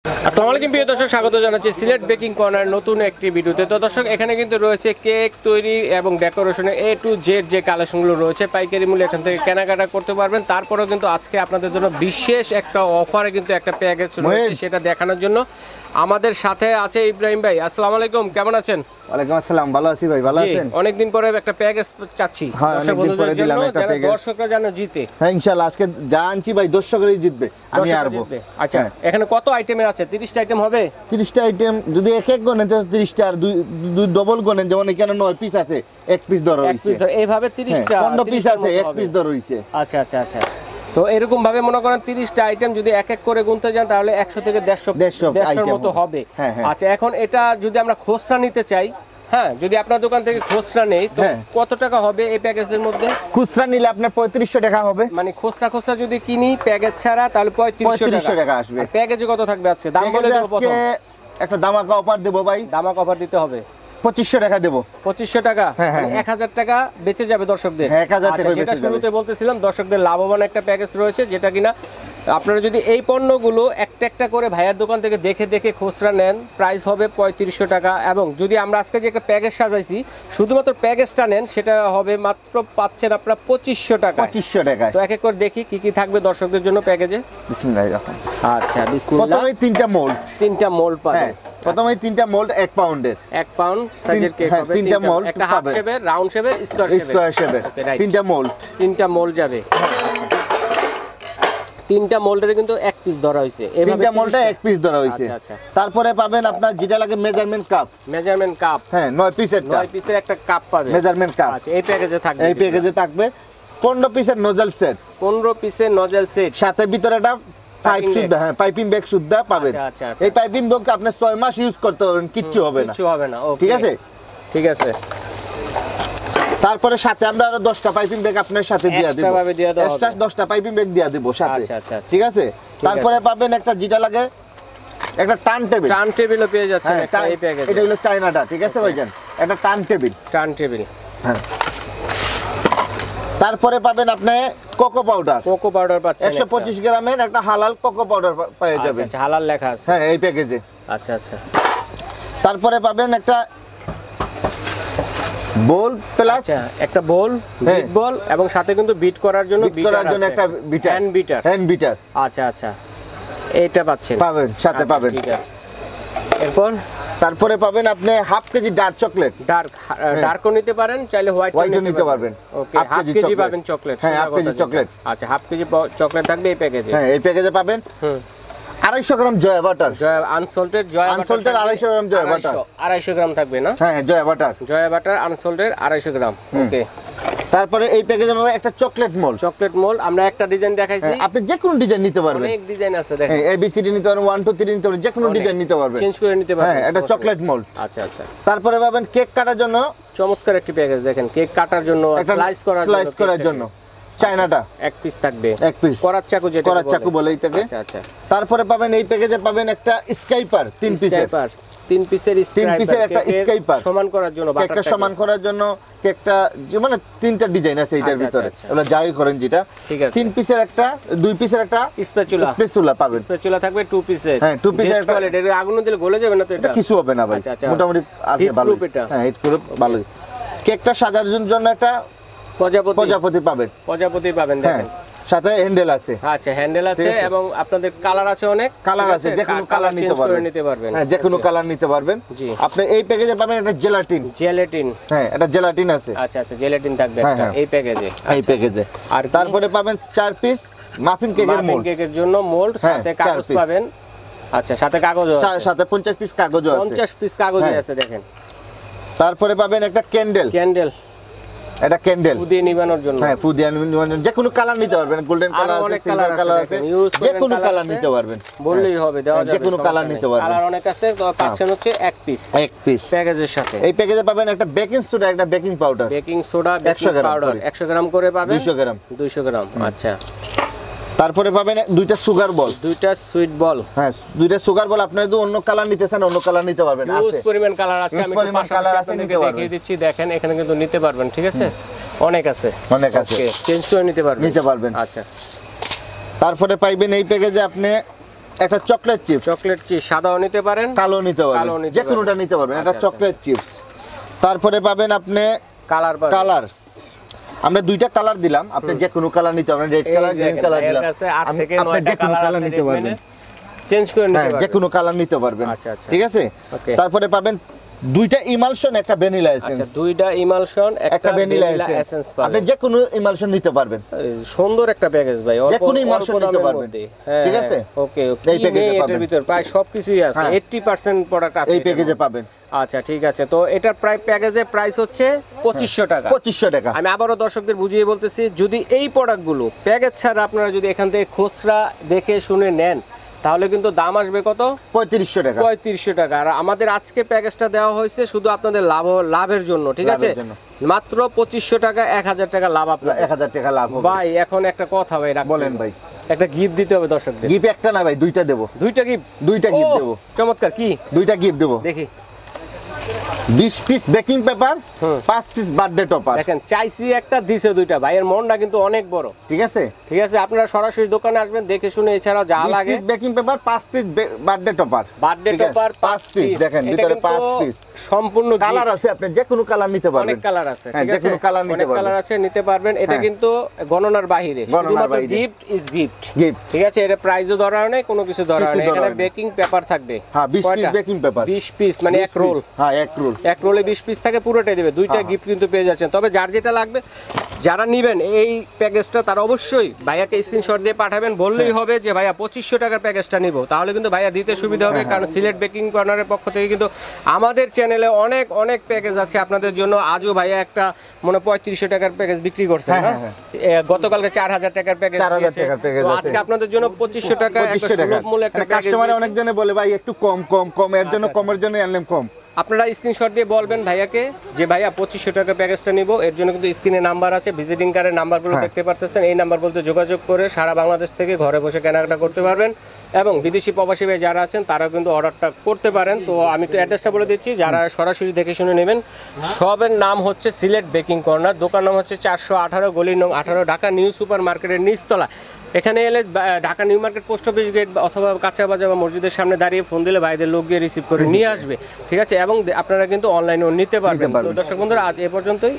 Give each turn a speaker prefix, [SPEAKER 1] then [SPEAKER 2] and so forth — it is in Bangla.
[SPEAKER 1] আসসালামু আলাইকুম প্রিয় দর্শক, স্বাগত জানাচ্ছি সিলেট বেকিং কর্নার নতুন একটি ভিডিওতে। তো দর্শক, এখানে কিন্তু রয়েছে কেক তৈরি এবং ডেকোরেশনের A to Z যে কালেকশনগুলো রয়েছে পাইকারি মূল্যে এখান থেকে কেনাকাটা করতে পারবেন। তারপরেও কিন্তু আজকে আপনাদের জন্য বিশেষ একটা অফারে কিন্তু একটা প্যাকেজ রয়েছে, সেটা দেখানোর জন্য আমাদের সাথে আছে ইব্রাহিম ভাই। আসসালামু আলাইকুম, কেমন আছেন?
[SPEAKER 2] ওয়ালাইকুম আসসালাম, ভালো আছি ভাই, ভালো আছেন?
[SPEAKER 1] অনেকদিন পরে একটা প্যাকেজ চাচ্ছি, দর্শকরা জানো জিতে।
[SPEAKER 2] হ্যাঁ ইনশাআল্লাহ, আজকে যা আনছি ভাই দর্শকরাই জিতবে, আমি হারবো।
[SPEAKER 1] আচ্ছা, এখানে কত আইটেমের আছে? 30টা আইটেম হবে।
[SPEAKER 2] 30টা আইটেম যদি এক এক গনেন তাহলে 30টা, আর দুই ডবল গনেন, যেমন এখানে 9 পিস আছে, এক পিস ধরা হইছে।
[SPEAKER 1] এইভাবে 30টা
[SPEAKER 2] 15 পিস আছে, এক পিস ধরা হইছে।
[SPEAKER 1] আচ্ছা আচ্ছা আচ্ছা। তো এরকম ভাবে মনে করেন 30টা আইটেম যদি এক এক করে গুনতে যান তাহলে 100 থেকে 150 মতো হবে। আচ্ছা, এখন এটা যদি আমরা খুচরা নিতে চাই, হ্যাঁ, যদি আপনার দোকান থেকে খুচরা নেই তো কত টাকা হবে এই প্যাকেজের মধ্যে?
[SPEAKER 2] খুচরা নিলে আপনার 3500 টাকা হবে।
[SPEAKER 1] মানে খুচরা যদি কিনি প্যাকেজ ছাড়া তাহলে 3500 টাকা
[SPEAKER 2] আসবে।
[SPEAKER 1] প্যাকেজে কত থাকবে? আছে দাম বলে দেব। প্রথম
[SPEAKER 2] একটা দামাকা অফার দেব ভাই।
[SPEAKER 1] দামাকা অফার দিতে হবে।
[SPEAKER 2] 2500 টাকা দেব।
[SPEAKER 1] 2500 টাকা, 1000 টাকা বেঁচে যাবে দর্শকদের।
[SPEAKER 2] 1000 টাকা বেঁচে যাবে।
[SPEAKER 1] শুরুতে বলতেছিলাম দর্শকদের লাভবান একটা প্যাকেজ রয়েছে, যেটা কিনা আপনারা যদি এই পণ্যগুলো একটা একটা করে ভাইয়ার দোকান থেকে দেখে দেখে খুচরা নেন, প্রাইস হবে 3500 টাকা। এবং যদি আমরা আজকে যে একটা প্যাকেজ সাজাইছি শুধুমাত্র প্যাকেজটা নেন, সেটা হবে মাত্র পাচ্ছেন আপনারা 2500 টাকা।
[SPEAKER 2] 2500 টাকা।
[SPEAKER 1] তো এক এক করে দেখি কি কি থাকবে দর্শকদের জন্য প্যাকেজে।
[SPEAKER 2] বিসমিল্লাহির রহমানির রহিম।
[SPEAKER 1] আচ্ছা, বিসমিল্লাহ।
[SPEAKER 2] প্রথমে 3টা মোল্ড।
[SPEAKER 1] 3টা মোল্ড পাবেন।
[SPEAKER 2] প্রথমে 3টা মোল্ড 1 পাউন্ডের।
[SPEAKER 1] 1 পাউন্ড সাইজের কেক হবে।
[SPEAKER 2] 3টা মোল্ড,
[SPEAKER 1] একটা হাফ শেপের, রাউন্ড শেপের, স্কয়ার শেপের।
[SPEAKER 2] 3টা মোল্ড।
[SPEAKER 1] 3টা মোল্ড যাবে। 3টা মোল্ডের কিন্তু এক পিস ধরা হইছে। এভাবে
[SPEAKER 2] 3টা মোল্ডে এক পিস ধরা হইছে।
[SPEAKER 1] আচ্ছা।
[SPEAKER 2] তারপরে পাবেন আপনার যেটা লাগে মেজারমেন্ট কাপ।
[SPEAKER 1] মেজারমেন্ট কাপ,
[SPEAKER 2] হ্যাঁ 9 পিসের।
[SPEAKER 1] 9 পিসের একটা কাপ পাবেন,
[SPEAKER 2] মেজারমেন্ট কাপ।
[SPEAKER 1] আচ্ছা, এই প্যাকেজে থাকবে।
[SPEAKER 2] এই প্যাকেজে থাকবে 15 পিসের নজল সেট।
[SPEAKER 1] 15 পিসের নজল সেট,
[SPEAKER 2] সাথে ভিতরে একটা পাইপ সুদ্ধা, হ্যাঁ পাইপিং ব্যাগ সুদ্ধা পাবেন।
[SPEAKER 1] আচ্ছা।
[SPEAKER 2] এই পাইপিং ব্যাগ আপনি 6 মাস ইউজ করতে পারবেন, কিচ্ছু হবে না।
[SPEAKER 1] ওকে,
[SPEAKER 2] ঠিক আছে।
[SPEAKER 1] ঠিক আছে।
[SPEAKER 2] তারপরে সাথে আমরা আরো 10টা পাইপিং ব্যাগ আপনার সাথে দিয়ে দেব। এক্সট্রা 10টা পাইপিং ব্যাগ দিয়ে দেব সাথে।
[SPEAKER 1] আচ্ছা।
[SPEAKER 2] ঠিক আছে। তারপরে পাবেন একটা যেটা লাগে একটা টার্ন টেবিল।
[SPEAKER 1] টার্ন টেবিলও পেয়ে যাচ্ছেন একটা এই প্যাকেজে।
[SPEAKER 2] এটা হলো চায়নাটা, ঠিক আছে ভাইজান, একটা টার্ন টেবিল। হ্যাঁ। তারপরে পাবেন আপনি কোকো পাউডার।
[SPEAKER 1] কোকো পাউডার পাচ্ছেন
[SPEAKER 2] 125 গ্রামের একটা হালাল কোকো পাউডার পেয়ে যাবেন।
[SPEAKER 1] আচ্ছা, হালাল লেখা আছে।
[SPEAKER 2] হ্যাঁ এই প্যাকেজে।
[SPEAKER 1] আচ্ছা।
[SPEAKER 2] তারপরে পাবেন একটা বোল প্লাস,
[SPEAKER 1] একটা বোল, বিট বল, এবং সাথে কিন্তু বিট করার জন্য
[SPEAKER 2] একটা বিটার, হ্যান্ড বিটার।
[SPEAKER 1] আচ্ছা, এটা পাচ্ছেন,
[SPEAKER 2] পাবেন সাথে পাবেন।
[SPEAKER 1] ঠিক আছে। এরপর
[SPEAKER 2] তারপরে পাবেন আপনি হাফ কেজি ডার্ক চকলেট।
[SPEAKER 1] ডার্কও নিতে পারেন, চাইলে হোয়াইটও নিতে পারবেন। ওকে, হাফ কেজি পাবেন চকলেট।
[SPEAKER 2] হ্যাঁ হাফ কেজি চকলেট।
[SPEAKER 1] আচ্ছা, হাফ কেজি চকলেট থাকবে এই প্যাকেজে।
[SPEAKER 2] হ্যাঁ এই প্যাকেজে পাবেন 250 গ্রাম জয়া বাটার।
[SPEAKER 1] আনসল্টেড
[SPEAKER 2] 250 গ্রাম জয়া বাটার।
[SPEAKER 1] 250 গ্রাম থাকবে না?
[SPEAKER 2] হ্যাঁ জয়া বাটার
[SPEAKER 1] আনসল্টেড 250 গ্রাম। ওকে।
[SPEAKER 2] তারপরে এই প্যাকেজে পাবেন একটা চকলেট মোল্ড।
[SPEAKER 1] আমরা একটা ডিজাইন দেখাইছি,
[SPEAKER 2] আপনি যে কোনো ডিজাইন নিতে পারবেন।
[SPEAKER 1] অনেক ডিজাইন আছে দেখেন।
[SPEAKER 2] হ্যাঁ এবিসিডি নিতে পারবেন, 1 2 3 নিতে পারবেন, যে কোনো ডিজাইন নিতে পারবেন,
[SPEAKER 1] চেঞ্জ করে নিতে পারবেন।
[SPEAKER 2] হ্যাঁ এটা চকলেট মোল্ড।
[SPEAKER 1] আচ্ছা।
[SPEAKER 2] তারপরে পাবেন কেক কাটার জন্য
[SPEAKER 1] চমৎকার একটি প্যাকেজ দেখেন, কেক কাটার জন্য, স্লাইস করার জন্য
[SPEAKER 2] চায়নাটা
[SPEAKER 1] এক পিস থাকবে।
[SPEAKER 2] এক পিস
[SPEAKER 1] করার চাকু, যেটা
[SPEAKER 2] করার চাকু বলে এটাকে।
[SPEAKER 1] আচ্ছা।
[SPEAKER 2] তারপরে পাবেন এই প্যাকেজে পাবেন একটা স্কাইপার 3 পিসের।
[SPEAKER 1] 3 পিসের
[SPEAKER 2] একটা স্কাইপার
[SPEAKER 1] সমান করার জন্য,
[SPEAKER 2] কেকটা সমান করার জন্য। কেকটা মানে 3টা ডিজাইন আছে এটার ভিতরে, এগুলো যাই করেন যেটা।
[SPEAKER 1] ঠিক আছে।
[SPEAKER 2] 3 পিসের একটা, 2 পিসের একটা স্প্যাচুলা পাবেন।
[SPEAKER 1] স্প্যাচুলা থাকবে 2 পিসের।
[SPEAKER 2] হ্যাঁ 2 পিসের একটা।
[SPEAKER 1] কোয়ালিটির, আগুন দিলে গলে যাবে না তো? এটা
[SPEAKER 2] কিছু হবে না ভাই, মোটামুটি আছে ভালো। হ্যাঁ হিট প্রুফ ভালোই। কেকটা সাজানোর জন্য একটা প্রজাপতি পাবেন দেখেন, সাথে হ্যান্ডেল আছে।
[SPEAKER 1] আচ্ছা, হ্যান্ডেল আছে, এবং আপনাদের কালার আছে, অনেক
[SPEAKER 2] কালার আছে, যে কোনো কালার নিতে পারবেন। হ্যাঁ যে কোনো কালার নিতে পারবেন। আপনি এই প্যাকেজে পাবেন একটা জেলাটিন। হ্যাঁ এটা জেলাটিন আছে।
[SPEAKER 1] আচ্ছা, জেলাটিন থাকবে একটা এই প্যাকেজে। আর
[SPEAKER 2] তারপরে পাবেন 4 পিস মাফিন কেকের
[SPEAKER 1] জন্য মোল্ড, সাথে কাগজ পাবেন। আচ্ছা, সাথে কাগজও আছে,
[SPEAKER 2] সাথে 50 পিস কাগজও আছে।
[SPEAKER 1] 50 পিস কাগজই আছে দেখেন।
[SPEAKER 2] তারপরে পাবেন একটা ক্যান্ডেল। এটা ক্যান্ডেল ফুদিয়ে নিবানোর জন্য। হ্যাঁ ফুদিয়ে নিবানোর জন্য যে কোনো কালার নিতে পারবেন, গোল্ডেন কালার আছে, সিলভার কালার আছে, যে কোনো কালার নিতে পারবেন।
[SPEAKER 1] বললেই হবে, দেওয়া যাবে,
[SPEAKER 2] যে কোনো কালার নিতে পারবেন।
[SPEAKER 1] কালার অনেক আছে। তো পাচ্ছেন হচ্ছে এক পিস প্যাকেজের সাথে।
[SPEAKER 2] এই প্যাকেজে পাবেন একটা বেকিং সোডা, একটা বেকিং পাউডার। 100
[SPEAKER 1] গ্রাম করে পাবেন।
[SPEAKER 2] 200 গ্রাম।
[SPEAKER 1] আচ্ছা।
[SPEAKER 2] তারপরে পাবেন 2টা সুগার বল,
[SPEAKER 1] 2টা সুইট বল।
[SPEAKER 2] হ্যাঁ 2টা সুগার বল। আপনি যদি অন্য কালার নিতে চান অন্য কালার নিতে পারবেন, আছে
[SPEAKER 1] হিউজ পরিমাণ কালার আছে। আমি
[SPEAKER 2] কালার আছে নিতে পারবেন,
[SPEAKER 1] দেখিয়ে দিচ্ছি দেখেন, এখানে কিন্তু নিতে পারবেন। ঠিক আছে, অনেক আছে।
[SPEAKER 2] চেঞ্জ করে নিতে পারবেন। আচ্ছা। তারপরে পাইবেন এই প্যাকেজে আপনি একটা চকলেট চিপস,
[SPEAKER 1] চকলেট চিপস সাদাও নিতে পারেন,
[SPEAKER 2] কালো নিতে পারবেন, যে কোনোটা নিতে পারবেন। একটা চকলেট চিপস। তারপরে পাবেন আপনি কালার, আমরা দুইটা কালার দিলাম, আপনি যে কোনো কালার নিতে পারবেন, রেড কালার, গ্রিন কালার দিলাম, আপনি যে কোনো কালার নিতে পারবেন,
[SPEAKER 1] চেঞ্জ করে নিতে পারবেন,
[SPEAKER 2] যে কোনো কালার নিতে পারবেন।
[SPEAKER 1] আচ্ছা আচ্ছা,
[SPEAKER 2] ঠিক আছে। তারপরে পাবেন দুইটা ইমালশন, একটা ভ্যানিলা এসেন্স।
[SPEAKER 1] আচ্ছা, দুইটা ইমালশন, একটা ভ্যানিলা এসেন্স পাবেন।
[SPEAKER 2] আপনি যে কোনো ইমালশন নিতে পারবেন।
[SPEAKER 1] সুন্দর একটা প্যাকেজ ভাই,
[SPEAKER 2] যে কোনো ইমালশন নিতে পারবেন। ঠিক আছে।
[SPEAKER 1] ওকে, এই প্যাকেজে পাবেন, এর ভিতর প্রায় সবকিছুই আছে, 80% প্রোডাক্ট আছে
[SPEAKER 2] এই প্যাকেজে পাবেন।
[SPEAKER 1] আচ্ছা ঠিক আছে। তো এটার প্রায় প্যাকেজের প্রাইস হচ্ছে 2500 টাকা।
[SPEAKER 2] 2500 টাকা।
[SPEAKER 1] আমি আবারও দর্শকদের বুঝিয়ে বলতেছি, যদি এই প্রোডাক্টগুলো প্যাকেজ ছাড়া আপনারা যদি এখান থেকে খুচরা দেখে শুনে নেন, তাহলে কিন্তু দাম আসবে কত?
[SPEAKER 2] 3500 টাকা।
[SPEAKER 1] 3500 টাকা। আর আমাদের আজকে প্যাকেজটা দেওয়া হয়েছে শুধু আপনাদের লাভের জন্য, ঠিক আছে? মাত্র 2500 টাকা, 1000 টাকা লাভ আপনার।
[SPEAKER 2] 1000 টাকা লাভ হবে।
[SPEAKER 1] ভাই এখন একটা কথা ভাই,
[SPEAKER 2] বলেন ভাই।
[SPEAKER 1] একটা গিফট দিতে হবে দর্শকদের।
[SPEAKER 2] গিফট একটা না ভাই, দুইটা দেব।
[SPEAKER 1] দুইটা গিফট?
[SPEAKER 2] দুইটা গিফট দেব।
[SPEAKER 1] চমৎকার। কি?
[SPEAKER 2] দুইটা গিফট দেব।
[SPEAKER 1] দেখি।
[SPEAKER 2] 20 piece baking paper, 5 piece birthday topper.
[SPEAKER 1] দেখেন, চাইছি একটা, দিছে দুইটা। ভাইয়ের মনটা কিন্তু অনেক বড়।
[SPEAKER 2] ঠিক আছে।
[SPEAKER 1] ঠিক আছে, আপনারা সরাসরি দোকানে আসবেন, দেখে শুনে, এছাড়াও যা লাগে।
[SPEAKER 2] 20 piece baking paper, 5 piece birthday topper.
[SPEAKER 1] Birthday topper
[SPEAKER 2] 5 piece. দেখেন ভিতরে 5 পিস।
[SPEAKER 1] সম্পূর্ণ
[SPEAKER 2] কালার আছে, আপনি যে কোনো কালার নিতে পারবেন।
[SPEAKER 1] অনেক কালার আছে, ঠিক আছে?
[SPEAKER 2] যে কোনো কালার নিতে পারবেন।
[SPEAKER 1] অনেক কালার আছে, নিতে পারবেন। এটা কিন্তু গণনার বাইরে, শুধুমাত্র গিফট ইজ গিফট। ঠিক আছে, এটা প্রাইসও ধরা নেই, কোনো কিছু ধরা নেই। এখানে বেকিং পেপার থাকবে।
[SPEAKER 2] হ্যাঁ, 20 পিস বেকিং পেপার।
[SPEAKER 1] 20 পিস মানে এক রোল।
[SPEAKER 2] হ্যাঁ, এক রোল।
[SPEAKER 1] এক রোলে 20 পিস থাকে, পুরোটাই দেবে। দুইটা গিফট কিন্তু পেয়ে যাচ্ছেন। তবে যার যেটা লাগবে, যারা নেবেন এই প্যাকেজটা, তারা অবশ্যই ভাইয়াকে স্ক্রিনশট দিয়ে পাঠাবেন। বললেই হবে যে ভাইয়া 2500 টাকার প্যাকেজটা নিব, তাহলে কিন্তু ভাইয়া দিতে সুবিধা হবে। কারণ সিলেট বেকিং কর্নারের পক্ষ থেকে কিন্তু আমাদের চ্যানেলে অনেক অনেক প্যাকেজ আছে আপনাদের জন্য। আজও ভাইয়া একটা মনে 3500 টাকার প্যাকেজ বিক্রি করছে না? গতকালকে 4000 টাকার প্যাকেজ।
[SPEAKER 2] 4000 টাকার প্যাকেজ আছে।
[SPEAKER 1] আজকে আপনাদের জন্য 2500 টাকা একটা সুলভ মূল্যে একটা প্যাকেজ।
[SPEAKER 2] কাস্টমার অনেকজনে বলে ভাই একটু কম কম কম, এর জন্য কমের জন্য আনলাম কম।
[SPEAKER 1] আপনারা স্ক্রিনশট দিয়ে বলবেন ভাইয়াকে যে ভাইয়া 2500 টাকা প্যাকেজটা নিব। এর জন্য কিন্তু স্ক্রিনে নাম্বার আছে, ভিজিটিং কার্ডের নাম্বারগুলো দেখতে পারতেছেন। এই নাম্বার বলতে যোগাযোগ করে সারা বাংলাদেশ থেকে ঘরে বসে কেনাকাটা করতে পারবেন। এবং বিদেশি প্রবাসী ভাই যারা আছেন, তারাও কিন্তু অর্ডারটা করতে পারেন। তো আমি একটু অ্যাড্রেসটা বলে দিচ্ছি, যারা সরাসরি দেখে শুনে নেবেন। সবের নাম হচ্ছে সিলেট বেকিং কর্নার, দোকান নাম হচ্ছে 418 গলি নং 18, ঢাকা নিউ সুপার মার্কেটের নিচতলা। এখানে এলে Dhaka new market post office gate অথবা কাঁচা বাজার বা মসজিদের সামনে দাঁড়িয়ে ফোন দিলে ভাইদের লোক গিয়ে রিসিভ করে নিয়ে আসবে। ঠিক আছে, এবং আপনারা কিন্তু অনলাইনেও নিতে পারবেন। তো দর্শক বন্ধুরা, আজ এ পর্যন্তই।